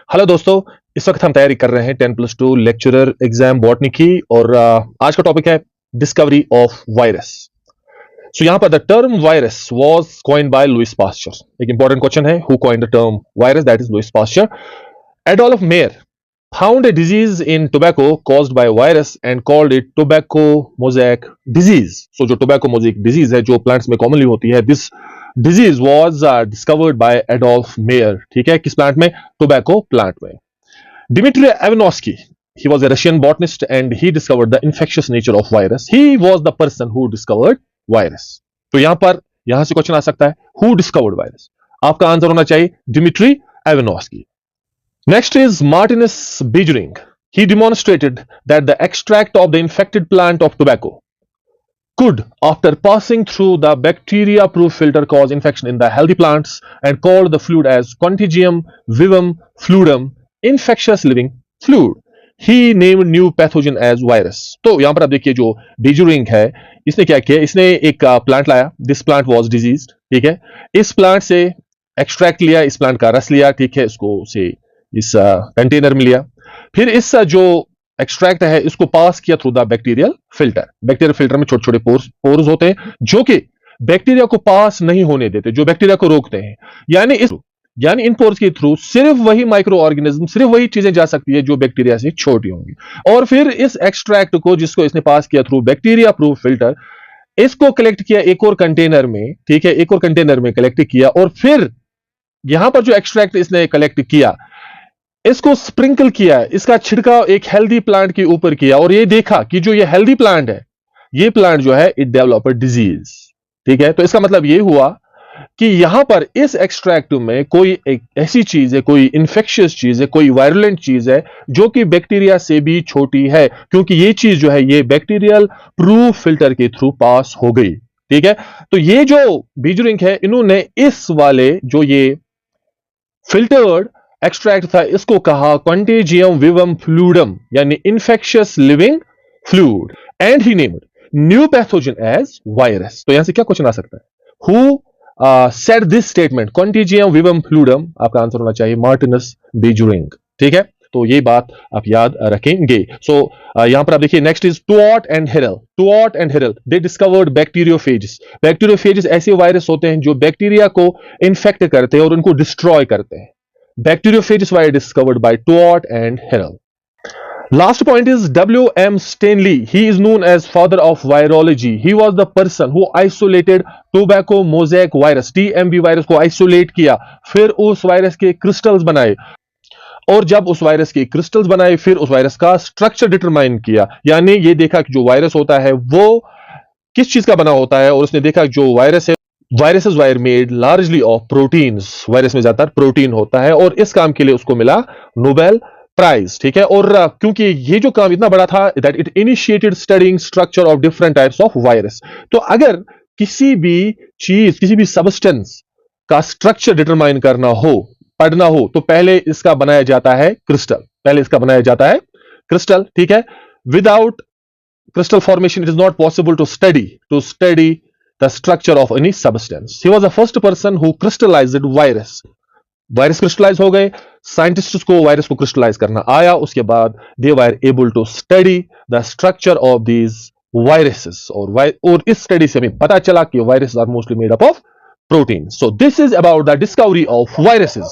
Hello दोस्तों। इस वक्त हम तैयारी कर रहे हैं 10+2 लेक्चरर एग्जाम बॉटनी की और आज का टॉपिक है डिस्कवरी ऑफ वायरस। सो यहां पर the term virus was coined by Louis Pasteur. एक इंपॉर्टेंट क्वेश्चन है, who coined the term virus? That is Louis Pasteur. Adolf Mayer found a disease in tobacco caused by a virus and called it tobacco mosaic disease. So जो tobacco mosaic disease है, जो plants में commonly होती है, this disease was discovered by Adolf Meyer. ठीक है, किस plant में? Tobacco plant में. Dmitry Ivanovsky, he was a Russian botanist and he discovered the infectious nature of virus. He was the person who discovered virus. तो यहां से question आ सकता है, who discovered virus? आपका आंसर होना चाहिए Dmitry Ivanovsky. Next is Martinus Beijering. He demonstrated that the extract of the infected plant of tobacco could, after passing through the bacteria-proof filter, cause infection in the healthy plants and called the fluid as Contagium vivum fluidum, infectious living fluid. He named new pathogen as virus. तो यहां पर आप देखिए जो Beijering है, इसने क्या किया? इसने एक प्लांट लाया. This plant was diseased. ठीक है, इस प्लांट से एक्सट्रैक्ट लिया, इस प्लांट का रस लिया. ठीक है, इसको से इस कंटेनर में लिया, फिर इस जो एक्सट्रैक्ट है इसको पास किया through the bacterial filter. Bacterial filter में छोटे छोटे पोर्स होते हैं जो कि बैक्टीरिया को पास नहीं होने देते, जो बैक्टीरिया को रोकते हैं. यानी इन पोर्स के थ्रू सिर्फ वही माइक्रो ऑर्गेनिज्म, सिर्फ वही चीजें जा सकती है जो बैक्टीरिया से छोटी होंगी. और फिर इस एक्सट्रैक्ट को, जिसको इसने पास किया थ्रू बैक्टीरिया प्रूफ फिल्टर, इसको कलेक्ट किया एक और कंटेनर में. ठीक है, एक और कंटेनर में कलेक्ट किया और फिर यहां पर जो एक्सट्रैक्ट इसने कलेक्ट किया इसको स्प्रिंकल किया, इसका छिड़काव एक हेल्दी प्लांट के ऊपर किया और ये देखा कि जो ये हेल्दी प्लांट है, ये प्लांट जो है इट डेवलप अ डिजीज. ठीक है, तो इसका मतलब ये हुआ कि यहां पर इस एक्सट्रैक्ट में कोई एक ऐसी चीज है, कोई इंफेक्शियस चीज है, कोई वायरुलेंट चीज है जो कि बैक्टीरिया से भी छोटी है, क्योंकि ये चीज जो है ये बैक्टीरियल प्रूफ फिल्टर के थ्रू पास हो गई. ठीक है, तो ये जो बीजरिंग है, इन्होंने इस वाले जो ये फिल्टर्ड एक्सट्रैक्ट था, इसको कहा कंटेजियम विवम फ्लूइडम, यानी infectious living fluid, and he named new pathogen as virus. तो यहां से क्या क्वेश्चन आ सकता है? Who said this statement contagium vivum fluidum? आपका आंसर होना चाहिए मार्टिनस बीजरिंग. ठीक है, तो ये बात आप याद रखेंगे. सो यहां पर आप देखिए, next is Twort and Herelle. Twort and Herelle, they discovered bacteriophages. Bacteriophages ऐसे वायरस होते हैं जो बैक्टीरिया को इन्फेक्ट करते हैं और उनको डिस्ट्रॉय करते हैं. Bacteriophages were discovered by Tuart and Harrell. Last point is W.M. Stanley. He is known as father of virology. He was the person who isolated tobacco mosaic virus, TMV virus को isolate किया, फिर उस virus के crystals बनाए, और जब उस virus के क्रिस्टल्स बनाए फिर उस वायरस का स्ट्रक्चर डिटरमाइन किया. यानी ये देखा कि जो वायरस होता है वो किस चीज का बना होता है, और उसने देखा कि जो वायरस है, viruses were made largely of proteins. Virus में ज्यादातर प्रोटीन होता है और इस काम के लिए उसको मिला नोबेल प्राइज. ठीक है, और क्योंकि ये जो काम इतना बड़ा था that it initiated studying structure of different types of virus. तो अगर किसी भी चीज, किसी भी सबस्टेंस का स्ट्रक्चर डिटरमाइन करना हो, पढ़ना हो, तो पहले इसका बनाया जाता है क्रिस्टल. पहले इसका बनाया जाता है क्रिस्टल. ठीक है, without crystal formation it is not possible to study the structure of any substance. He was the first person who crystallized virus. Virus crystallize हो गए, साइंटिस्ट्स को वायरस को क्रिस्टलाइज करना आया, उसके बाद they were able to study the structure of these viruses. और इस स्टडी से हमें पता चला कि viruses are mostly made up of proteins. So this is about the discovery of viruses.